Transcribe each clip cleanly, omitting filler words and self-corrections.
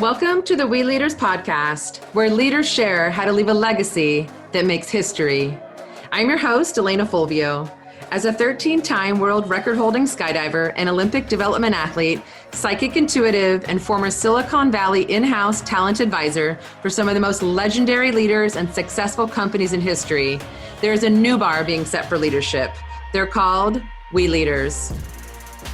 Welcome to the We Leaders podcast, where leaders share how to leave a legacy that makes history. I'm your host, Alana Fulvio. As a 13-time world record-holding skydiver and Olympic development athlete, psychic intuitive, and former Silicon Valley in-house talent advisor for some of the most legendary leaders and successful companies in history, there is a new bar being set for leadership. They're called We Leaders.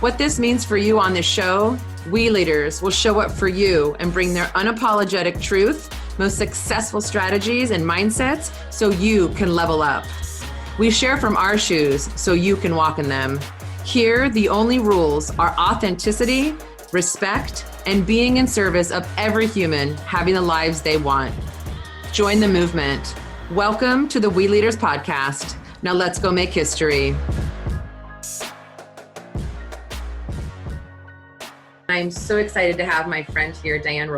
What this means for you on this show, We Leaders will show up for you and bring their unapologetic truth, most successful strategies and mindsets so you can level up. We share from our shoes so you can walk in them. Here, the only rules are authenticity, respect, and being in service of every human having the lives they want. Join the movement. Welcome to the We Leaders podcast. Now let's go make history. I'm so excited to have my friend here, Diane.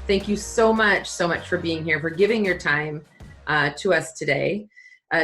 Thank you so much for being here, for giving your time to us today.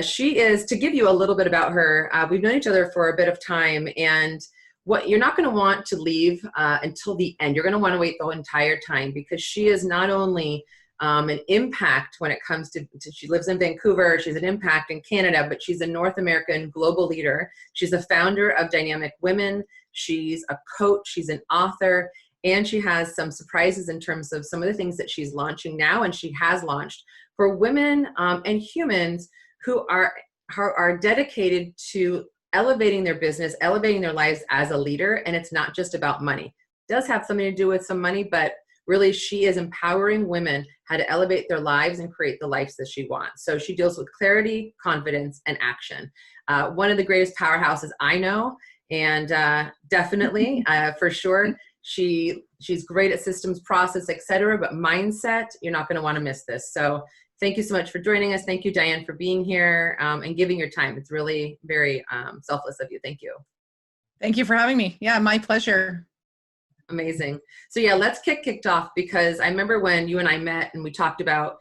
She is, to give you a little bit about her, we've known each other for a bit of time, and what you're not going to want to leave until the end. You're going to want to wait the entire time, because she is not only an impact when it comes to, she lives in Vancouver, she's an impact in Canada, but she's a North American global leader. She's the founder of Dynamic Women. She's a coach, she's an author, and she has some surprises in terms of some of the things that she's launching now and she has launched for women and humans who are dedicated to elevating their business, elevating their lives as a leader. And it's not just about money. It does have something to do with some money, but really she is empowering women how to elevate their lives and create the lives that she wants. So she deals with clarity, confidence, and action. One of the greatest powerhouses I know. And definitely, for sure, she's great at systems, process, etc. But mindset, you're not going to want to miss this. So thank you so much for joining us. Thank you, Diane, for being here and giving your time. It's really very selfless of you. Thank you. Thank you for having me. Yeah, my pleasure. Amazing. So yeah, let's kicked off, because I remember when you and I met and we talked about,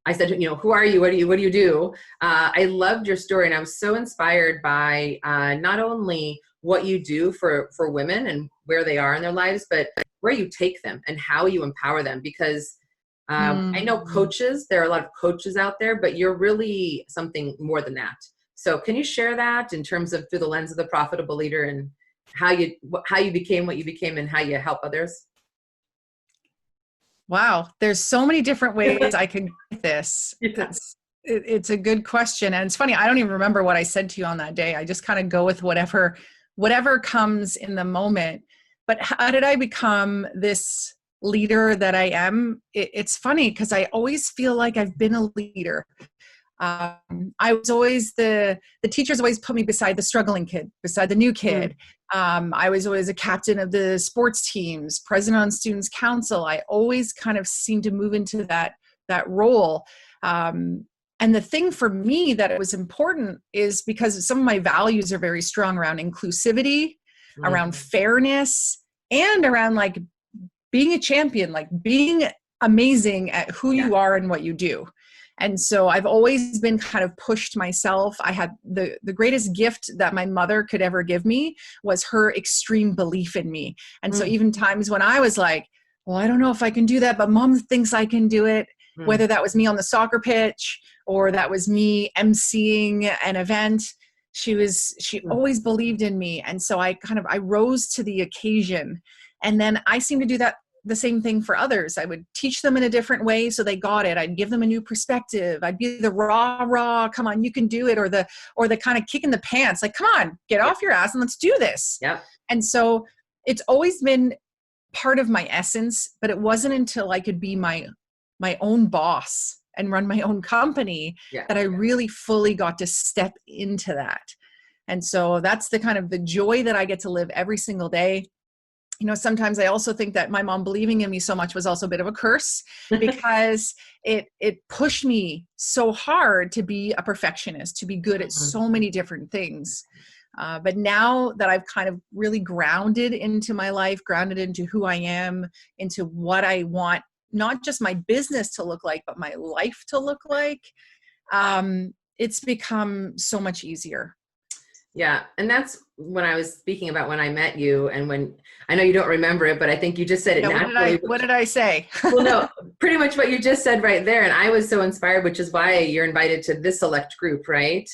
I said, who are you? What do you do? I loved your story, and I was so inspired by not only what you do for women and where they are in their lives, but where you take them and how you empower them. Because I know coaches, there are a lot of coaches out there, but you're really something more than that. So can you share that in terms of through the lens of the profitable leader and how you became what you became and how you help others? Wow, there's so many different ways I can get this. It's a good question. And it's funny, I don't even remember what I said to you on that day. I just kind of go with whatever comes in the moment. But how did I become this leader that I am? It's funny because I always feel like I've been a leader. I was always the teachers always put me beside the struggling kid, beside the new kid. I was always a captain of the sports teams, president on students council. I always kind of seemed to move into that role. And the thing for me that it was important is because some of my values are very strong around inclusivity, around fairness, and around like being a champion, like being amazing at who you are and what you do. And so I've always been kind of pushed myself. I had the greatest gift that my mother could ever give me was her extreme belief in me. And so even times when I was like, well, I don't know if I can do that, but mom thinks I can do it, whether that was me on the soccer pitch or that was me emceeing an event, she always believed in me. And so I rose to the occasion. And then I seem to do that the same thing for others. I would teach them in a different way so they got it. I'd give them a new perspective. I'd be the rah, come on, you can do it, or the kind of kick in the pants, like, come on, get off your ass and let's do this. Yeah. And so it's always been part of my essence, but it wasn't until I could be my own boss and run my own company that I really fully got to step into that. And so that's the kind of the joy that I get to live every single day. Sometimes I also think that my mom believing in me so much was also a bit of a curse because it pushed me so hard to be a perfectionist, to be good at so many different things. But now that I've kind of really grounded into my life, grounded into who I am, into what I want, not just my business to look like, but my life to look like, it's become so much easier. Yeah. And that's when I was speaking about when I met you, and when I know you don't remember it, but I think you just said it Yeah, naturally. what did I say? Well, no, pretty much what you just said right there. And I was so inspired, which is why you're invited to this select group, right?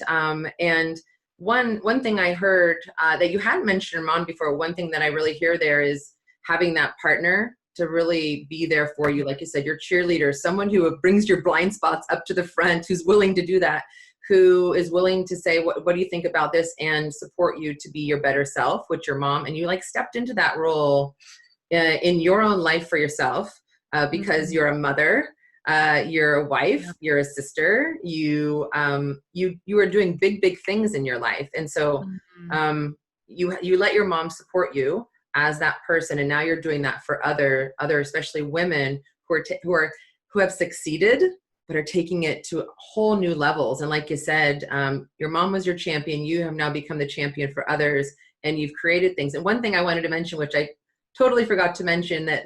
And one thing I heard that you hadn't mentioned your mom before, one thing that I really hear there is having that partner to really be there for you. Like you said, your cheerleader, someone who brings your blind spots up to the front, who's willing to do that, who is willing to say, what do you think about this, and support you to be your better self with your mom. And you like stepped into that role in your own life for yourself, because you're a mother, you're a wife, you're a sister, you are doing big things in your life. And so you let your mom support you as that person, and now you're doing that for other especially women who have succeeded but are taking it to whole new levels. And like you said, your mom was your champion, you have now become the champion for others, and you've created things. And one thing I wanted to mention, which I totally forgot to mention, that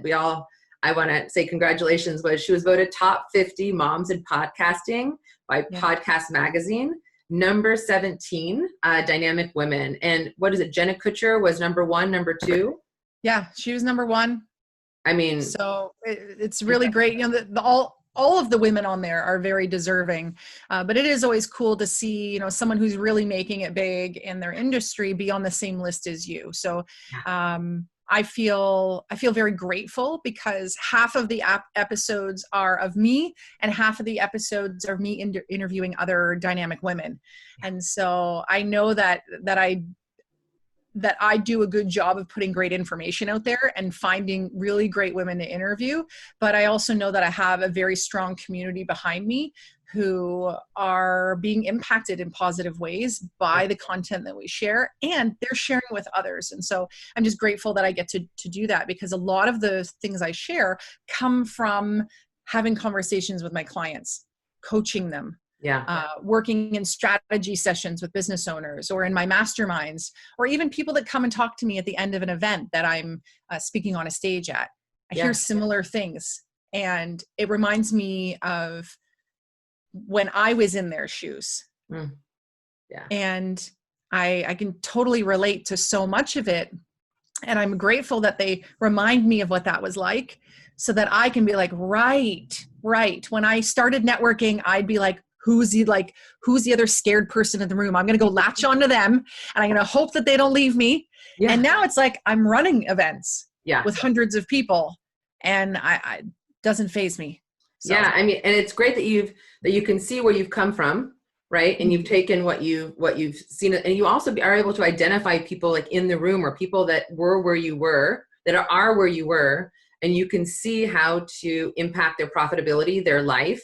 I want to say congratulations, was she was voted top 50 moms in podcasting by Podcast Magazine, number 17, Dynamic Women. And what is it? Jenna Kutcher was number 1, number 2. Yeah, she was number 1. I mean, so it's really great. You know, all of the women on there are very deserving, but it is always cool to see, you know, someone who's really making it big in their industry be on the same list as you. So I feel very grateful, because half of the episodes are of me and half of the episodes are me interviewing other dynamic women. And so I know that I do a good job of putting great information out there and finding really great women to interview. But I also know that I have a very strong community behind me who are being impacted in positive ways by the content that we share, and they're sharing with others. And so I'm just grateful that I get to do that, because a lot of the things I share come from having conversations with my clients, coaching them, working in strategy sessions with business owners, or in my masterminds, or even people that come and talk to me at the end of an event that I'm speaking on a stage at. I hear similar things, and it reminds me of when I was in their shoes. And I can totally relate to so much of it. And I'm grateful that they remind me of what that was like, so that I can be like, right. When I started networking, I'd be like, who's the other scared person in the room? I'm going to go latch onto them, and I'm going to hope that they don't leave me. And now it's like I'm running events with hundreds of people, and I doesn't faze me. So. Yeah, I mean, and it's great that you can see where you've come from, right? And you've taken what you've seen, and you also are able to identify people like in the room, or people that were where you were, that are where you were, and you can see how to impact their profitability, their life.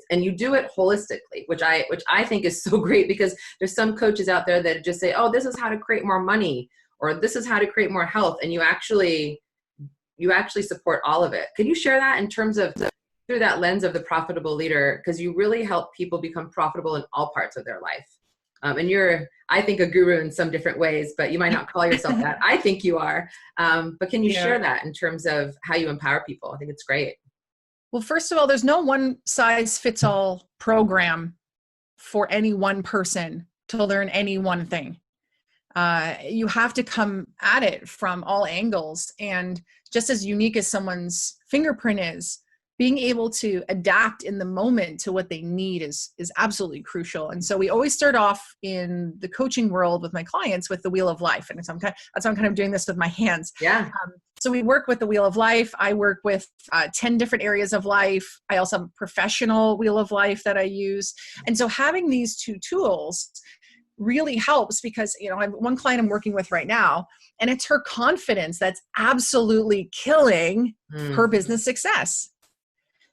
And you do it holistically, which I think is so great, because there's some coaches out there that just say, oh, this is how to create more money, or this is how to create more health, and you actually support all of it. Could you share that in terms of through that lens of the profitable leader, because you really help people become profitable in all parts of their life. And you're, I think, a guru in some different ways, but you might not call yourself that. I think you are. But can you share that in terms of how you empower people? I think it's great. Well, first of all, there's no one size fits all program for any one person to learn any one thing. You have to come at it from all angles. And just as unique as someone's fingerprint is, being able to adapt in the moment to what they need is absolutely crucial. And so we always start off in the coaching world with my clients with the wheel of life. And so that's why I'm kind of doing this with my hands. Yeah. So we work with the wheel of life. I work with 10 different areas of life. I also have a professional wheel of life that I use. And so having these two tools really helps, because, you know, I have one client I'm working with right now, and it's her confidence that's absolutely killing her business success.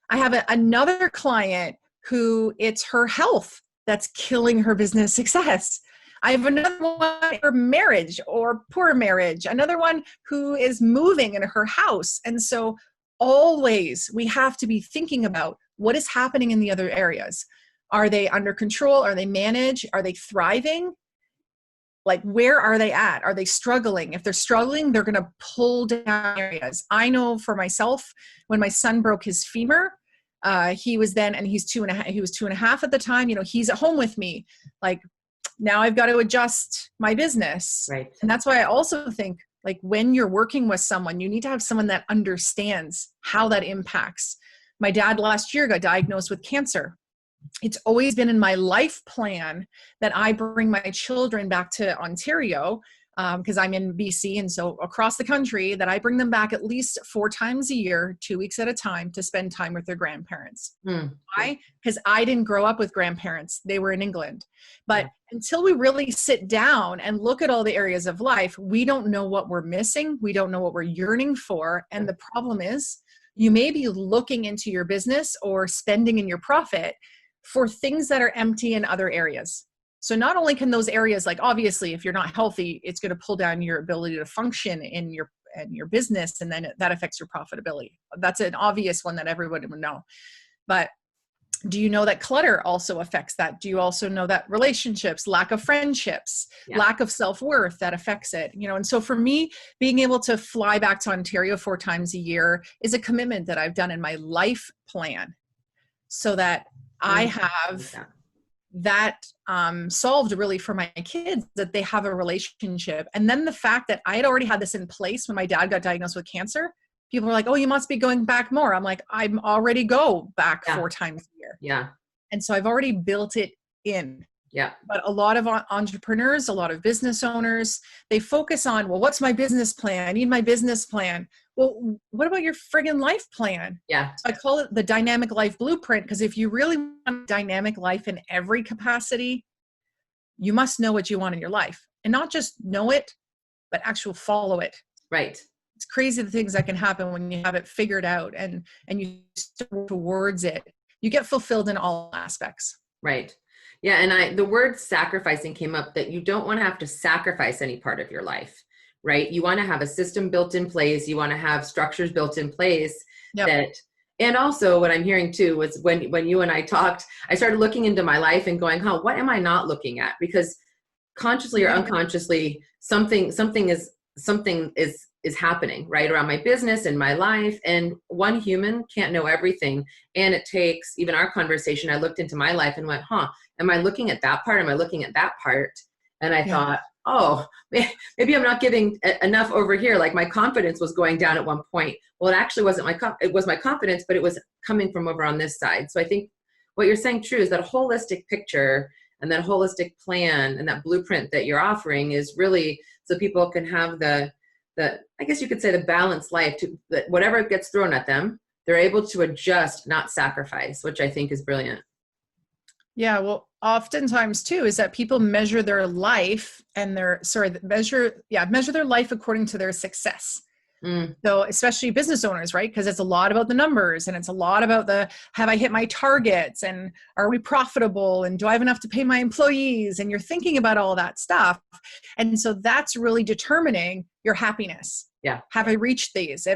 I have another client who it's her health that's killing her business success. I have another one, her marriage or poor marriage, another one who is moving in her house. And so always we have to be thinking about what is happening in the other areas. Are they under control? Are they managed? Are they thriving? Like, where are they at? Are they struggling? If they're struggling, they're going to pull down areas. I know for myself, when my son broke his femur, he was 2.5 at the time, you know, he's at home with me. Like, now I've got to adjust my business. Right. And that's why I also think, like, when you're working with someone, you need to have someone that understands how that impacts. My dad last year got diagnosed with cancer. It's always been in my life plan that I bring my children back to Ontario, because I'm in BC, and so across the country, that I bring them back at least 4 times a year, 2 weeks at a time, to spend time with their grandparents. Why? Because I didn't grow up with grandparents. They were in England. But until we really sit down and look at all the areas of life, we don't know what we're missing. We don't know what we're yearning for. And the problem is, you may be looking into your business or spending in your profit for things that are empty in other areas. So not only can those areas, like, obviously, if you're not healthy, it's going to pull down your ability to function in your business, and then that affects your profitability. That's an obvious one that everybody would know. But do you know that clutter also affects that? Do you also know that relationships, lack of friendships, lack of self-worth, that affects it? And so for me, being able to fly back to Ontario 4 times a year is a commitment that I've done in my life plan, so that I have that solved, really, for my kids, that they have a relationship. And then the fact that I had already had this in place when my dad got diagnosed with cancer, people were like, oh, you must be going back more. I'm like, I'm already go back 4 times a year. Yeah. And so I've already built it in. Yeah. But a lot of entrepreneurs, a lot of business owners, they focus on, well, what's my business plan? I need my business plan. Well, what about your friggin' life plan? Yeah. So I call it the dynamic life blueprint, because if you really want dynamic life in every capacity, you must know what you want in your life, and not just know it, but actually follow it. Right. It's crazy the things that can happen when you have it figured out and you start towards it. You get fulfilled in all aspects. Right. Yeah. And the word sacrificing came up, that you don't want to have to sacrifice any part of your life, right? You want to have a system built in place. You want to have structures built in place and also what I'm hearing too was when you and I talked, I started looking into my life and going, what am I not looking at? Because consciously or unconsciously, something is happening right around my business and my life. And one human can't know everything. And it takes, even our conversation, I looked into my life and went, am I looking at that part? Am I looking at that part? And I thought, maybe I'm not giving enough over here. Like, my confidence was going down at one point. Well, it actually wasn't it was my confidence, but it was coming from over on this side. So I think what you're saying true is that holistic picture and that holistic plan and that blueprint that you're offering is really so people can have the I guess you could say the balanced life, to that whatever gets thrown at them, they're able to adjust, not sacrifice, which I think is brilliant. Yeah. Well, oftentimes too, is that people measure their life and measure their life according to their success. So especially business owners, right? Because it's a lot about the numbers, and it's a lot about have I hit my targets, and are we profitable, and do I have enough to pay my employees? And you're thinking about all that stuff. And so that's really determining your happiness. Yeah. Have I reached these?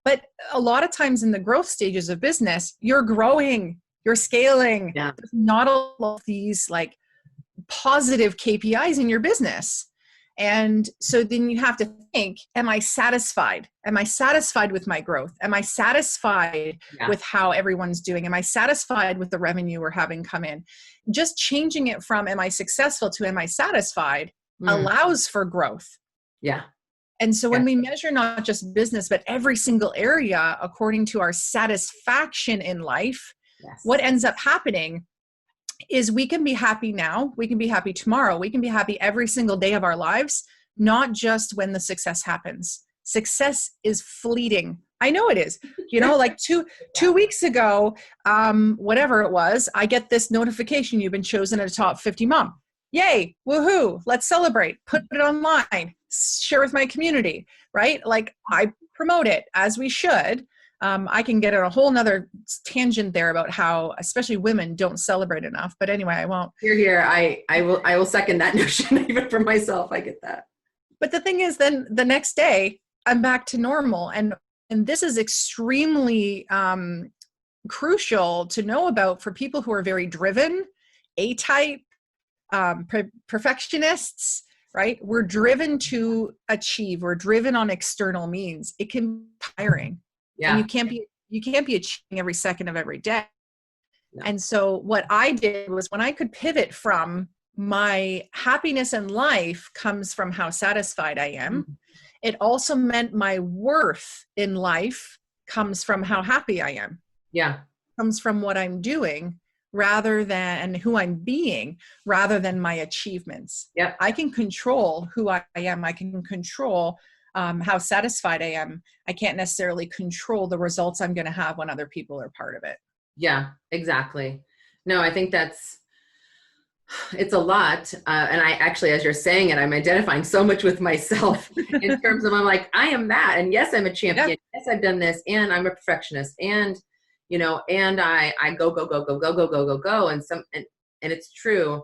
But a lot of times in the growth stages of business, you're growing, you're scaling. Yeah. There's not a lot of these like positive KPIs in your business. And so then you have to think, am I satisfied? Am I satisfied with my growth? Am I satisfied with how everyone's doing? Am I satisfied with the revenue we're having come in? Just changing it from am I successful to am I satisfied allows for growth. Yeah. And so when we measure not just business, but every single area according to our satisfaction in life, what ends up happening is we can be happy now, we can be happy tomorrow, we can be happy every single day of our lives, not just when the success happens. Success is fleeting. I know it is. Like two weeks ago, whatever it was, I get this notification, you've been chosen as a top 50 mom. Yay, woohoo, let's celebrate, put it online, share with my community, right? Like, I promote it as we should. I can get on a whole nother tangent there about how, especially women, don't celebrate enough. But anyway, I won't. You're here. I will second that notion, even for myself. I get that. But the thing is, then the next day, I'm back to normal. And this is extremely crucial to know about for people who are very driven, A-type, perfectionists, right? We're driven to achieve. We're driven on external means. It can be tiring. Yeah. And you can't be achieving every second of every day. No. And so what I did was, when I could pivot from my happiness in life comes from how satisfied I am. It also meant my worth in life comes from how happy I am. Yeah. Comes from what I'm doing rather than who I'm being, rather than my achievements. Yeah. I can control who I am. I can control how satisfied I am. I can't necessarily control the results I'm going to have when other people are part of it. Yeah, exactly. No, I think it's a lot. And I actually, as you're saying it, I'm identifying so much with myself in terms of, I'm like, I am that. And yes, I'm a champion. Yeah. Yes, I've done this, and I'm a perfectionist, and, and I go, go, go, go, go, go, go, go, go. And and it's true.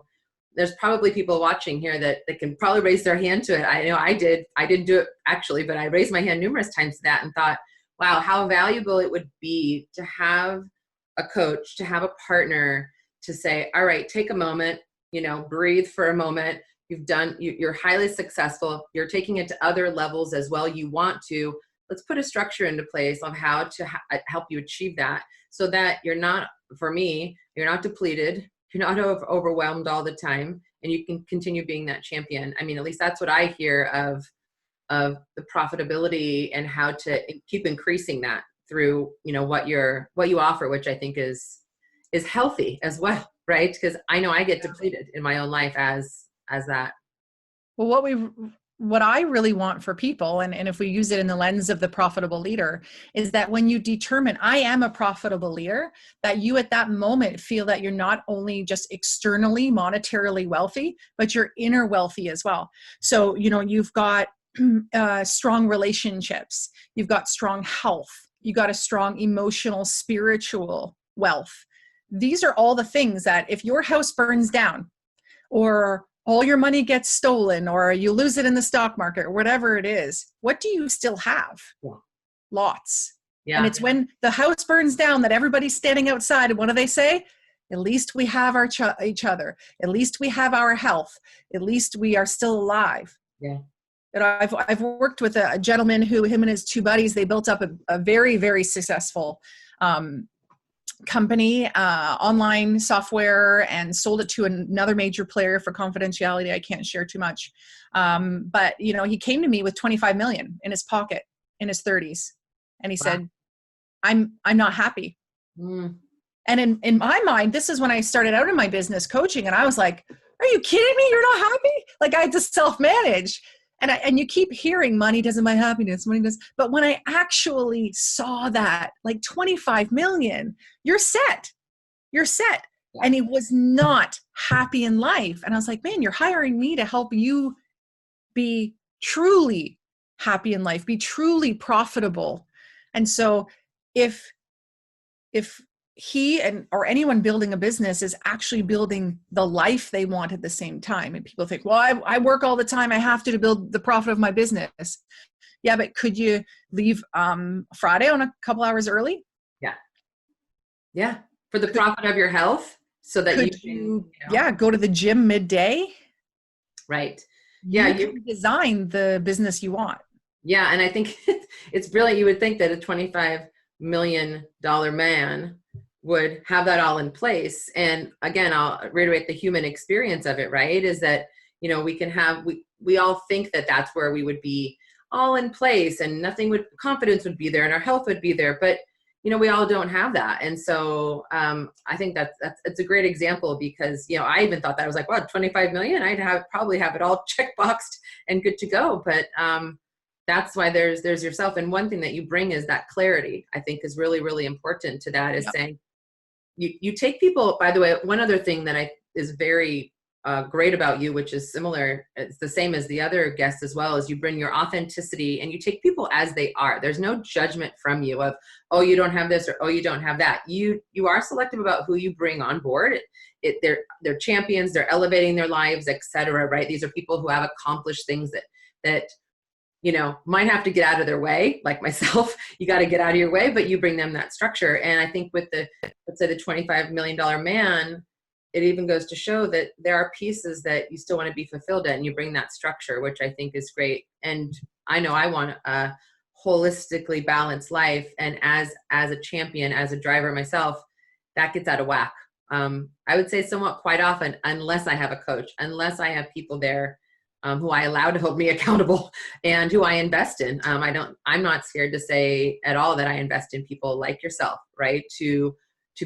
There's probably people watching here that can probably raise their hand to it. I know I didn't do it actually, but I raised my hand numerous times to that and thought, wow, how valuable it would be to have a coach, to have a partner, to say, all right, take a moment, breathe for a moment. You're highly successful. You're taking it to other levels as well. You want to, let's put a structure into place of how to help you achieve that, so that you're not depleted. You're not overwhelmed all the time, and you can continue being that champion. I mean, at least that's what I hear of the profitability, and how to keep increasing that through, what you offer, which I think is healthy as well, right? Because I know I get depleted in my own life as that. Well, what I really want for people, and if we use it in the lens of the profitable leader, is that when you determine I am a profitable leader, that you at that moment feel that you're not only just externally monetarily wealthy, but you're inner wealthy as well. So, you've got strong relationships, you've got strong health, you got a strong emotional, spiritual wealth. These are all the things that if your house burns down, or all your money gets stolen, or you lose it in the stock market, or whatever it is, what do you still have? Yeah. Lots. Yeah. And it's when the house burns down that everybody's standing outside. And what do they say? At least we have each other. At least we have our health. At least we are still alive. Yeah. And I've worked with a gentleman who, him and his two buddies, they built up a very, very successful company, online software, and sold it to another major player for confidentiality. I can't share too much. But he came to me with 25 million in his pocket in his 30s. And he said, I'm not happy. And in my mind, this is when I started out in my business coaching. And I was like, are you kidding me? You're not happy? Like, I had to self-manage. And you keep hearing money doesn't buy happiness, money does. But when I actually saw that, like 25 million, you're set. You're set. Yeah. And he was not happy in life. And I was like, man, you're hiring me to help you be truly happy in life, be truly profitable. And so if he or anyone building a business is actually building the life they want at the same time. And people think, well, I work all the time. I have to build the profit of my business. Yeah, but could you leave Friday on a couple hours early? Yeah. Yeah. For the profit of your health, so that you can, go to the gym midday. Right. Yeah. You can design the business you want. Yeah. And I think it's brilliant. You would think that a $25 million man would have that all in place. And again, I'll reiterate the human experience of it, right? Is that, we all think that that's where we would be all in place, and confidence would be there, and our health would be there. But, we all don't have that. And so I think it's a great example, because, I even thought that, I was like, wow, 25 million, I'd probably have it all checkboxed and good to go. But that's why there's yourself. And one thing that you bring is that clarity, I think is really, really important to that, is saying, you take people, by the way, one other thing that is very great about you, which is similar, it's the same as the other guests as well, is you bring your authenticity, and you take people as they are. There's no judgment from you of, oh, you don't have this, or oh, you don't have that. You are selective about who you bring on board. They're champions, they're elevating their lives, etc. Right? These are people who have accomplished things that might have to get out of their way, like myself. You got to get out of your way, but you bring them that structure. And I think with let's say the $25 million man, it even goes to show that there are pieces that you still want to be fulfilled in, and you bring that structure, which I think is great. And I know I want a holistically balanced life. And as a champion, as a driver myself, that gets out of whack I would say somewhat quite often, unless I have a coach, unless I have people there who I allow to hold me accountable and who I invest in. I'm not scared to say at all that I invest in people like yourself, right? To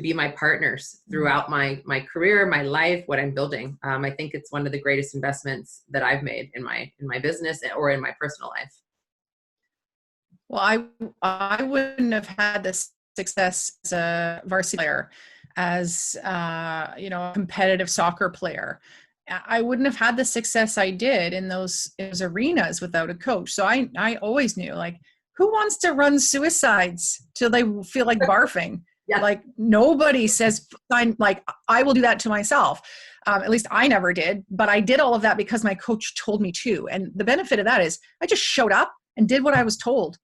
be my partners throughout my career, my life, what I'm building. I think it's one of the greatest investments that I've made in my business or in my personal life. Well, I wouldn't have had this success as a varsity player, as a competitive soccer player. I wouldn't have had the success I did in those arenas without a coach. So I always knew, like, who wants to run suicides till they feel like barfing? Yeah. Like, nobody says, like, I will do that to myself. At least I never did, but I did all of that because my coach told me to. And the benefit of that is I just showed up and did what I was told.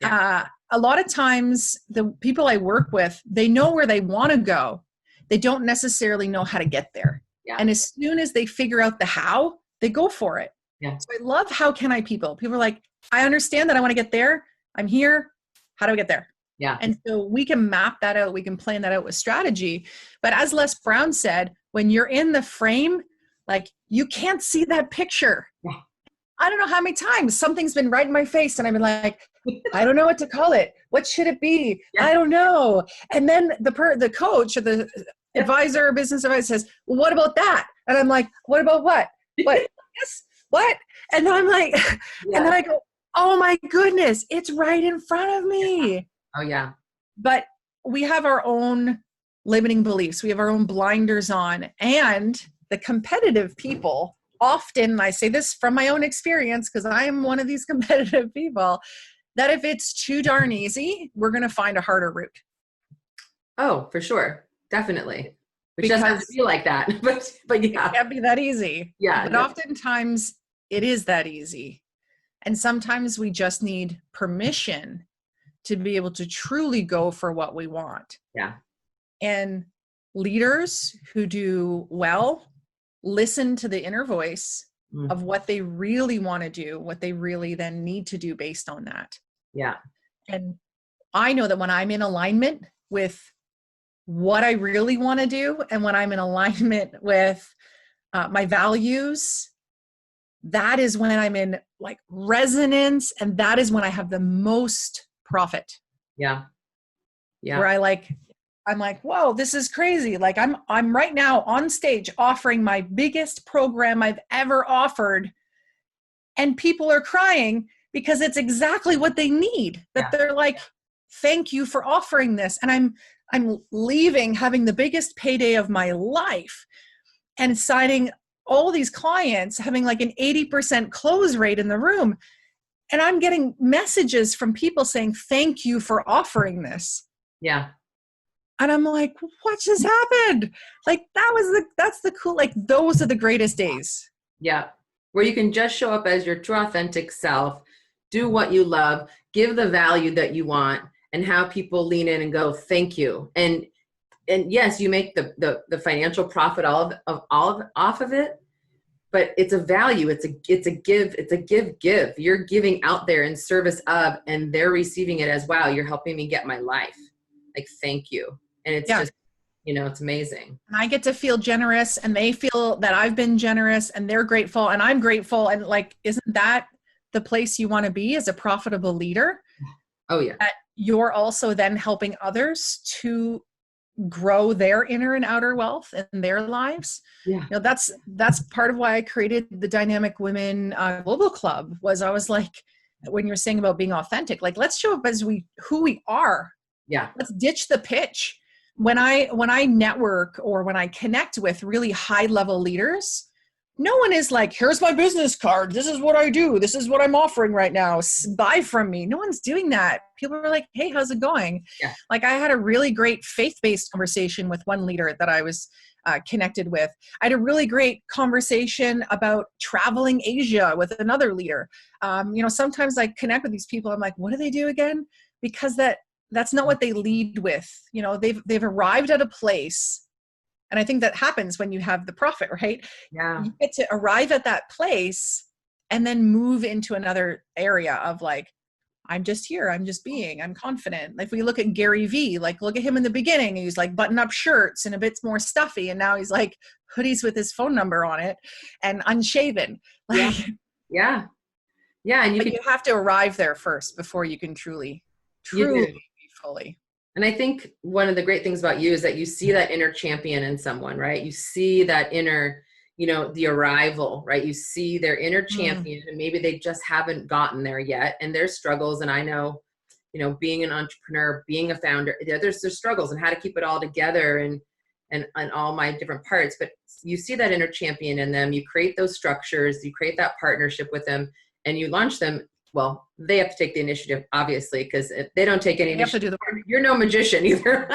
Yeah. A lot of times the people I work with, they know where they want to go. They don't necessarily know how to get there. Yeah. And as soon as they figure out the how, they go for it. Yeah. So I love how can I people. People are like, I understand that I want to get there. I'm here. How do I get there? Yeah. And so we can map that out. We can plan that out with strategy. But as Les Brown said, when you're in the frame, like, you can't see that picture. Yeah. I don't know how many times something's been right in my face and I've been like, I don't know what to call it. What should it be? Yeah. I don't know. And then the coach or the advisor or business advisor says, well, what about that? And I'm like, what about what? What? Yes. What? And then I'm like, and then I go, oh my goodness, it's right in front of me. Yeah. Oh yeah. But we have our own limiting beliefs. We have our own blinders on, and the competitive people often, I say this from my own experience, because I am one of these competitive people, that if it's too darn easy, we're going to find a harder route. Oh, for sure. Definitely. Which doesn't have to be like that, but yeah. It can't be that easy. Yeah. But oftentimes it is that easy. And sometimes we just need permission to be able to truly go for what we want. Yeah. And leaders who do well listen to the inner voice of what they really want to do, what they really then need to do based on that. Yeah. And I know that when I'm in alignment with what I really want to do, and when I'm in alignment with my values, that is when I'm in like resonance, and that is when I have the most profit. Yeah. Yeah. Where I'm like, whoa, this is crazy. Like I'm right now on stage offering my biggest program I've ever offered, and people are crying because it's exactly what they need. That they're like, thank you for offering this. And I'm leaving having the biggest payday of my life and signing all these clients, having like an 80% close rate in the room. And I'm getting messages from people saying, thank you for offering this. Yeah. And I'm like, what just happened? Like, that's the cool, like, those are the greatest days. Yeah. Where you can just show up as your true authentic self, do what you love, give the value that you want, and have people lean in and go, thank you. And yes, you make the financial profit off of it, but it's a value. It's a give. You're giving out there in service of, and they're receiving it as, wow, you're helping me get my life. Like, thank you. And it's just, it's amazing. And I get to feel generous, and they feel that I've been generous, and they're grateful, and I'm grateful. And like, isn't that the place you want to be as a profitable leader? Oh yeah. That you're also then helping others to grow their inner and outer wealth in their lives. Yeah. That's part of why I created the Dynamic Women Global Club. Was I was like, when you're saying about being authentic, like, let's show up as who we are. Yeah. Let's ditch the pitch. When I network or when I connect with really high level leaders, no one is like, here's my business card. This is what I do. This is what I'm offering right now. Buy from me. No one's doing that. People are like, hey, how's it going? Yeah. Like, I had a really great faith-based conversation with one leader that I was connected with. I had a really great conversation about traveling Asia with another leader. Sometimes I connect with these people. I'm like, what do they do again? Because that's not what they lead with. They've arrived at a place. And I think that happens when you have the profit, right? Yeah. You get to arrive at that place and then move into another area of like, I'm just here. I'm just being, I'm confident. If we look at Gary Vee, like look at him in the beginning, he's like button up shirts and a bit more stuffy. And now he's like hoodies with his phone number on it and unshaven. Yeah. Like, Yeah. Yeah. And but you have to arrive there first before you can truly be fully. And I think one of the great things about you is that you see that inner champion in someone, right? You see that inner, the arrival, right? You see their inner champion and maybe they just haven't gotten there yet and there's struggles. And I know, being an entrepreneur, being a founder, there's struggles and how to keep it all together and all my different parts. But you see that inner champion in them, you create those structures, you create that partnership with them and you launch them. Well, they have to take the initiative, obviously, because if they don't take any initiative, have to do the work. You're no magician either.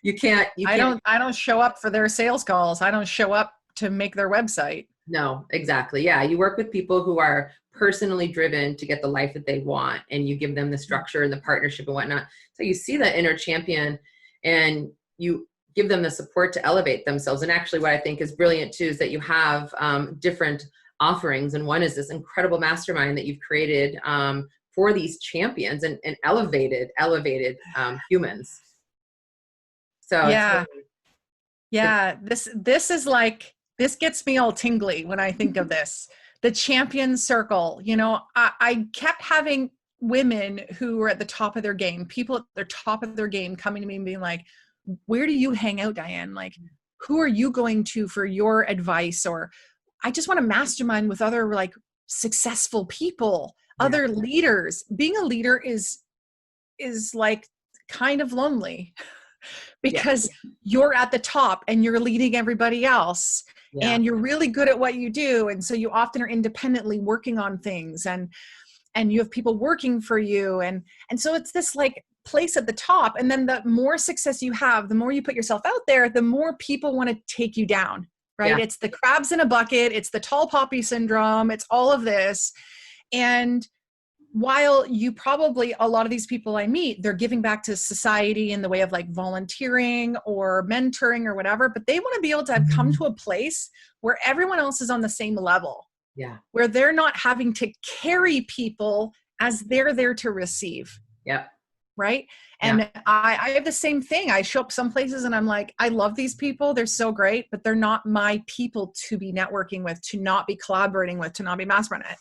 You can't. I don't show up for their sales calls. I don't show up to make their website. No, exactly. Yeah. You work with people who are personally driven to get the life that they want and you give them the structure and the partnership and whatnot. So you see that inner champion and you give them the support to elevate themselves. And actually what I think is brilliant too, is that you have different offerings. And one is this incredible mastermind that you've created for these champions and elevated humans. So this is like, this gets me all tingly when I think of this. The champion circle, I kept having women who were at the top of their game, people at the top of their game coming to me and being like, where do you hang out, Diane? Like, who are you going to for your advice? Or I just want to mastermind with other like successful people, other leaders. Being a leader is like kind of lonely because you're at the top and you're leading everybody else and you're really good at what you do. And so you often are independently working on things and you have people working for you. And so it's this like place at the top. And then the more success you have, the more you put yourself out there, the more people want to take you down, right? It's the crabs in a bucket. It's the tall poppy syndrome. It's all of this. And while you probably, a lot of these people I meet, they're giving back to society in the way of like volunteering or mentoring or whatever, but they want to be able to come to a place where everyone else is on the same level. Yeah. Where they're not having to carry people as they're there to receive. Yeah. Right. And I have the same thing. I show up some places and I'm like, I love these people. They're so great, but they're not my people to be networking with, to not be collaborating with, to not be masterminding.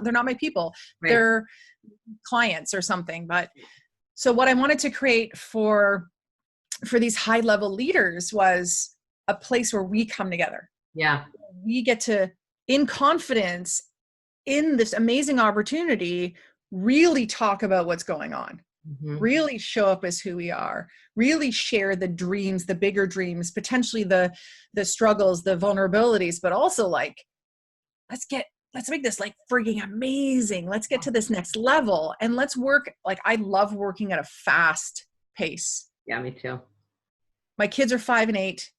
They're not my people. Right. They're clients or something. But so what I wanted to create for these high level leaders was a place where we come together. Yeah. We get to, in confidence, in this amazing opportunity, really talk about what's going on. Mm-hmm. Really show up as who we are, really share the dreams, the bigger dreams, potentially the struggles, the vulnerabilities, but also like, let's make this like frigging amazing. Let's get to this next level and let's work. Like, I love working at a fast pace. Yeah, me too. My kids are 5 and 8.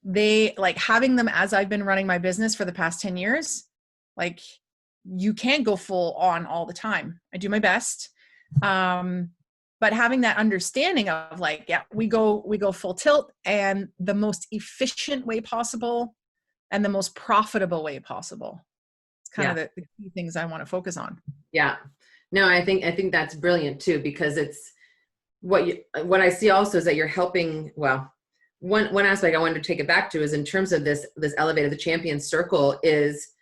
They like having them as I've been running my business for the past 10 years. Like, you can't go full on all the time. I do my best. But having that understanding of like, we go full tilt and the most efficient way possible and the most profitable way possible. It's kind of the key things I want to focus on. Yeah. No, I think that's brilliant too, because it's what I see also is that you're helping. Well, one aspect I wanted to take it back to is in terms of this elevated, the champion circle is,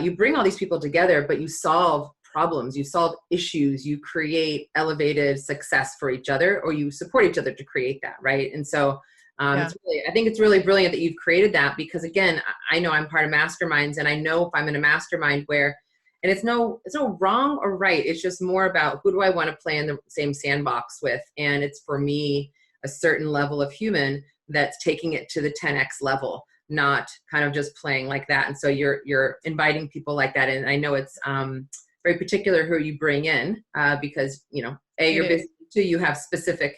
you bring all these people together, but you solve problems, you solve issues, you create elevated success for each other, or you support each other to create that, right? And so I think it's really brilliant that you've created that, because again, I know I'm part of masterminds, and I know if I'm in a mastermind where, and it's no wrong or right, it's just more about who do I want to play in the same sandbox with, and it's for me a certain level of human that's taking it to the 10x level, not kind of just playing like that. And so you're inviting people like that, and I know it's very particular who you bring in, because, you're busy, too, you have specific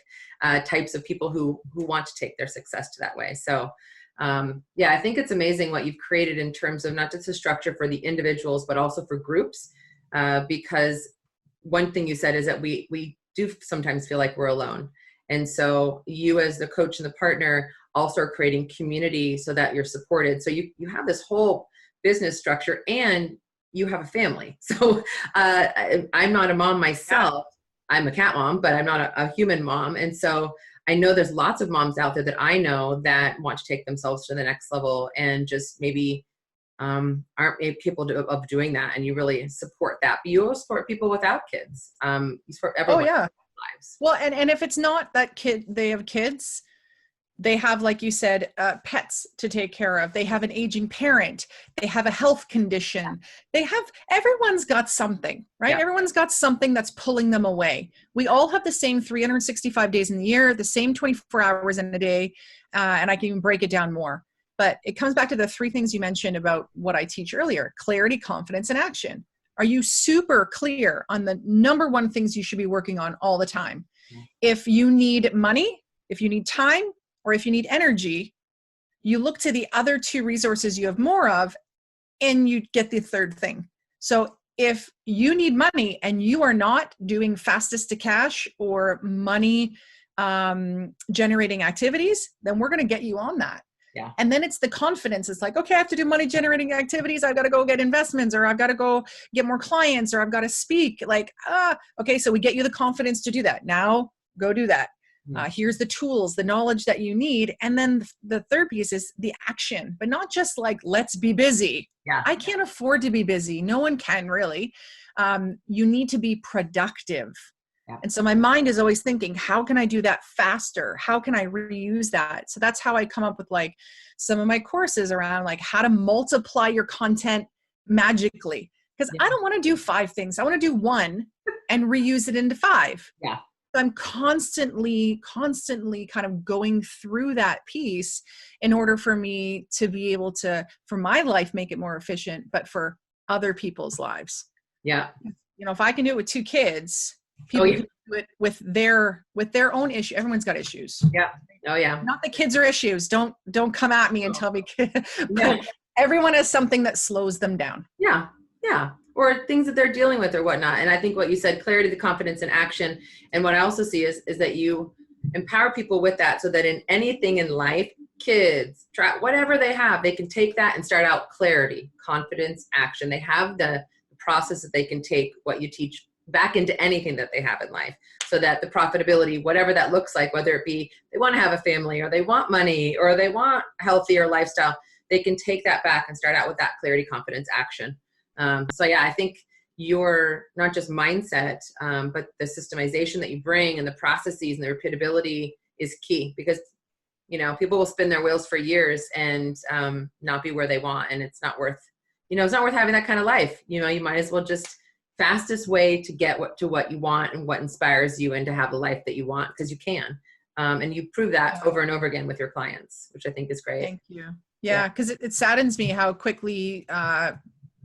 types of people who want to take their success to that way. So, I think it's amazing what you've created in terms of not just a structure for the individuals, but also for groups, because one thing you said is that we do sometimes feel like we're alone. And so you as the coach and the partner also are creating community so that you're supported. So you have this whole business structure and you have a family. So I'm not a mom myself, I'm a cat mom, but I'm not a human mom. And so I know there's lots of moms out there that I know that want to take themselves to the next level and just maybe aren't capable of doing that. And you really support that. But you also support people without kids. You support everyone. Oh yeah. Lives. Well, and if it's not that kid, they have kids, they have, like you said, pets to take care of. They have an aging parent. They have a health condition. Everyone's got something, right? Yeah. Everyone's got something that's pulling them away. We all have the same 365 days in the year, the same 24 hours in a day. And I can even break it down more. But it comes back to the three things you mentioned about what I teach earlier: clarity, confidence, and action. Are you super clear on the number one things you should be working on all the time? If you need money, if you need time, or if you need energy, you look to the other two resources you have more of, and you get the third thing. So if you need money and you are not doing fastest to cash or money generating activities, then we're going to get you on that. Yeah. And then it's the confidence. It's like, okay, I have to do money generating activities. I've got to go get investments, or I've got to go get more clients, or I've got to speak. Like, okay, so we get you the confidence to do that. Now go do that. Here's the tools, the knowledge that you need. And then the third piece is the action, but not just like, let's be busy. Yeah. I can't afford to be busy. No one can really. You need to be productive. Yeah. And so my mind is always thinking, how can I do that faster? How can I reuse that? So that's how I come up with like some of my courses around like how to multiply your content magically. Because I don't want to do 5 things. I want to do 1 and reuse it into 5. Yeah. I'm constantly kind of going through that piece in order for me to be able to, for my life, make it more efficient, but for other people's lives. Yeah. You know, if I can do it with 2 kids, people can do it with their own issue. Everyone's got issues. Yeah. Oh yeah. Not the kids are issues. Don't come at me and tell me, but everyone has something that slows them down. Yeah. Yeah. Or things that they're dealing with or whatnot. And I think what you said, clarity, the confidence, and action. And what I also see is that you empower people with that so that in anything in life, kids, whatever they have, they can take that and start out clarity, confidence, action. They have the process that they can take what you teach back into anything that they have in life, so that the profitability, whatever that looks like, whether it be they want to have a family or they want money or they want healthier lifestyle, they can take that back and start out with that clarity, confidence, action. So yeah, I think your not just mindset, but the systemization that you bring and the processes and the repeatability is key, because you know people will spin their wheels for years and not be where they want, and it's not worth having that kind of life. You know, you might as well just fastest way to get to what you want and what inspires you and to have the life that you want, because you can, and you prove that over and over again with your clients, which I think is great. Thank you. Yeah, because it saddens me how quickly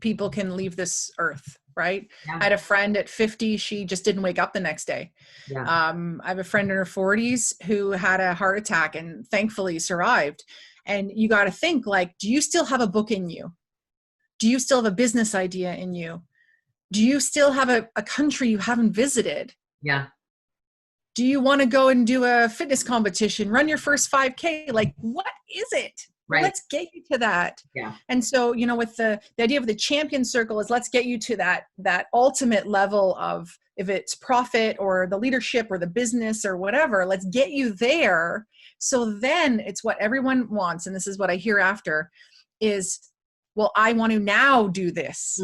people can leave this earth, right? Yeah. I had a friend at 50, she just didn't wake up the next day. Yeah. I have a friend in her 40s who had a heart attack and thankfully survived. And you got to think, like, do you still have a book in you? Do you still have a business idea in you? Do you still have a country you haven't visited? Yeah. Do you want to go and do a fitness competition, run your first 5K? Like, what is it? Right. Let's get you to that. Yeah. And so, you know, with the idea of the champion circle is let's get you to that ultimate level of, if it's profit or the leadership or the business or whatever, let's get you there. So then it's what everyone wants. And this is what I hear after is, well, I want to now do this.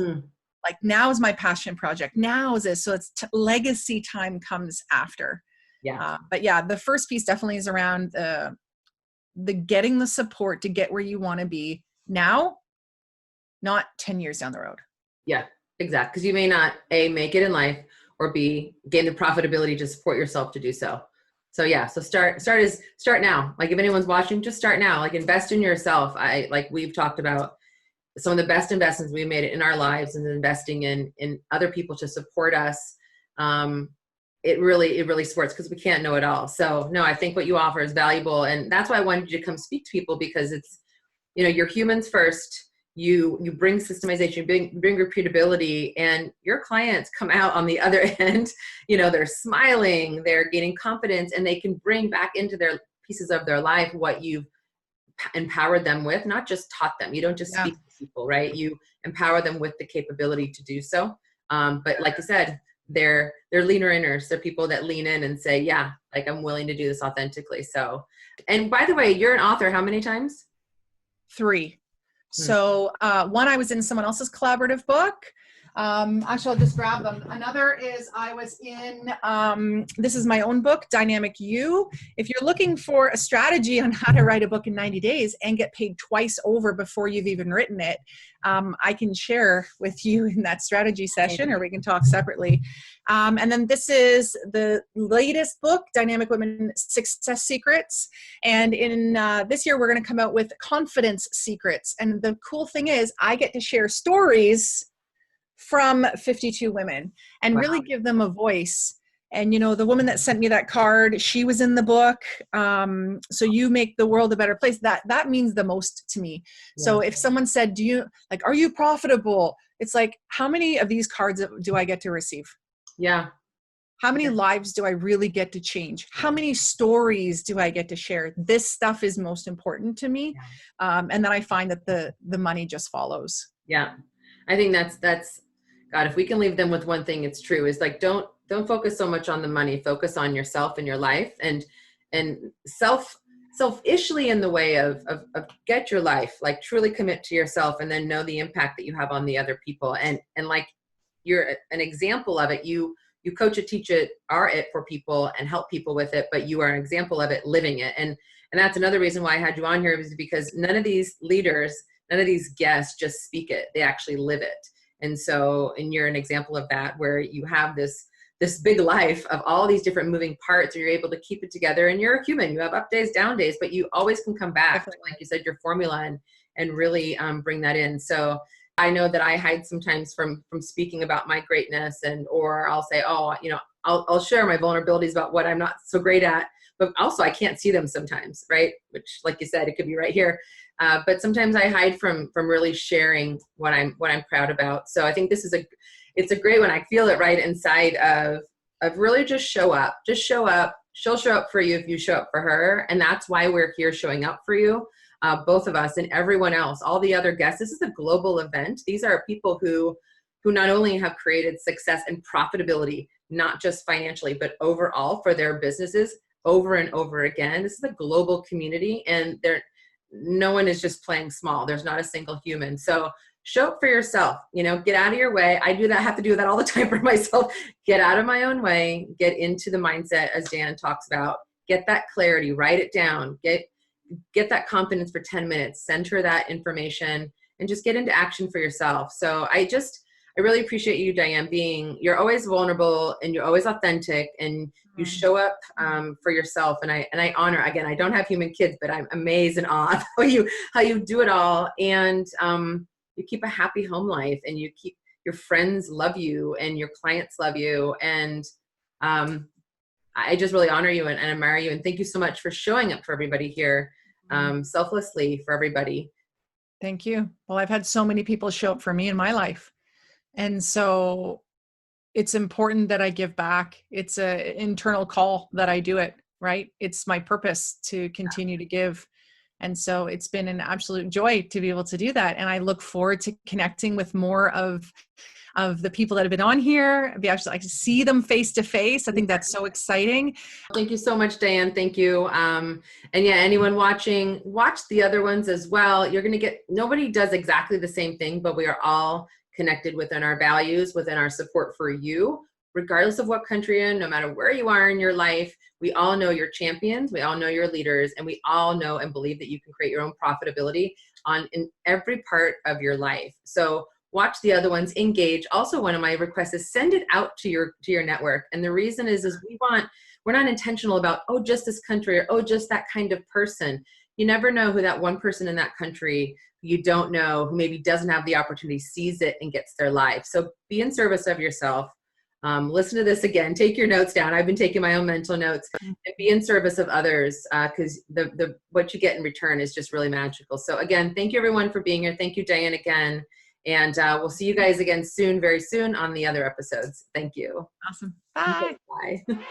Like now is my passion project. Now is this. So it's legacy time comes after. Yeah. But yeah, the first piece definitely is around the getting the support to get where you want to be now, not 10 years down the road. Yeah, exactly. Because you may not A, make it in life, or B, gain the profitability to support yourself to do so. So yeah, so start now. Like if anyone's watching, just start now. Like invest in yourself. Like we've talked about some of the best investments we made in our lives and investing in other people to support us. It really supports, because we can't know it all. So no, I think what you offer is valuable. And that's why I wanted you to come speak to people, because it's, you know, you're humans first. You bring systemization, bring repeatability, and your clients come out on the other end. You know, they're smiling, they're gaining confidence, and they can bring back into their pieces of their life what you've empowered them with, not just taught them. You don't just speak to people, right? You empower them with the capability to do so. But like you said, they're leaner inners. They're people that lean in and say, yeah, like I'm willing to do this authentically. So, and by the way, you're an author how many times? 3. Hmm. So one, I was in someone else's collaborative book. Actually, I'll just grab them. Another is I was in, this is my own book, Dynamic You. If you're looking for a strategy on how to write a book in 90 days and get paid twice over before you've even written it, I can share with you in that strategy session, or we can talk separately. And then this is the latest book, Dynamic Women Success Secrets. And in this year, we're going to come out with Confidence Secrets. And the cool thing is I get to share stories from 52 women and really give them a voice. And, you know, the woman that sent me that card, she was in the book. So you make the world a better place. That means the most to me. Yeah. So if someone said, are you profitable? It's like, how many of these cards do I get to receive? Yeah. How many lives do I really get to change? How many stories do I get to share? This stuff is most important to me. And then I find that the money just follows. Yeah. I think that's God, if we can leave them with one thing, it's true, is like, don't focus so much on the money, focus on yourself and your life, and selfishly in the way of get your life, like truly commit to yourself, and then know the impact that you have on the other people. And like, you're an example of it. You coach it, teach it, are it for people and help people with it, but you are an example of it, living it. And that's another reason why I had you on here, is because none of these leaders, none of these guests just speak it, they actually live it. And you're an example of that, where you have this big life of all these different moving parts, and you're able to keep it together. And you're a human, you have up days, down days, but you always can come back to, like you said, your formula and really bring that in. So I know that I hide sometimes from speaking about my greatness, or I'll say, oh, you know, I'll share my vulnerabilities about what I'm not so great at, but also I can't see them sometimes, right? Which, like you said, it could be right here. But sometimes I hide from really sharing what I'm proud about. So I think it's a great one. I feel it right inside of really just show up. Just show up. She'll show up for you if you show up for her. And that's why we're here, showing up for you, both of us and everyone else, all the other guests. This is a global event. These are people who not only have created success and profitability, not just financially, but overall for their businesses over and over again. This is a global community, and no one is just playing small. There's not a single human. So show up for yourself, you know, get out of your way. I have to do that all the time for myself. Get out of my own way, get into the mindset, as Dan talks about, get that clarity, write it down, get that confidence for 10 minutes, center that information, and just get into action for yourself. So I really appreciate you, Diane, you're always vulnerable and you're always authentic, and you show up for yourself. And I honor, again, I don't have human kids, but I'm amazed and awed how you do it all. And you keep a happy home life, and your friends love you, and your clients love you. And I just really honor you and admire you. And thank you so much for showing up for everybody here, selflessly for everybody. Thank you. Well, I've had so many people show up for me in my life. And so it's important that I give back. It's an internal call that I do it, right? It's my purpose to continue to give. And so it's been an absolute joy to be able to do that. And I look forward to connecting with more of the people that have been on here. Be actually like to see them face to face. I think that's so exciting. Thank you so much, Diane. Thank you. And yeah, anyone watching, watch the other ones as well. You're going to nobody does exactly the same thing, but we are all connected within our values, within our support for you, regardless of what country you're in, no matter where you are in your life. We all know your champions, we all know your leaders, and we all know and believe that you can create your own profitability in every part of your life. So watch the other ones, engage. Also, one of my requests is send it out to your network. And the reason is we're not intentional about, oh, just this country, or oh, just that kind of person. You never know who that one person in that country you don't know, who maybe doesn't have the opportunity, sees it and gets their life. So be in service of yourself. Listen to this again, take your notes down. I've been taking my own mental notes, and be in service of others, because what you get in return is just really magical. So again, thank you everyone for being here. Thank you, Diane, again. And we'll see you guys again soon, very soon on the other episodes. Thank you. Awesome. Bye. Okay, bye.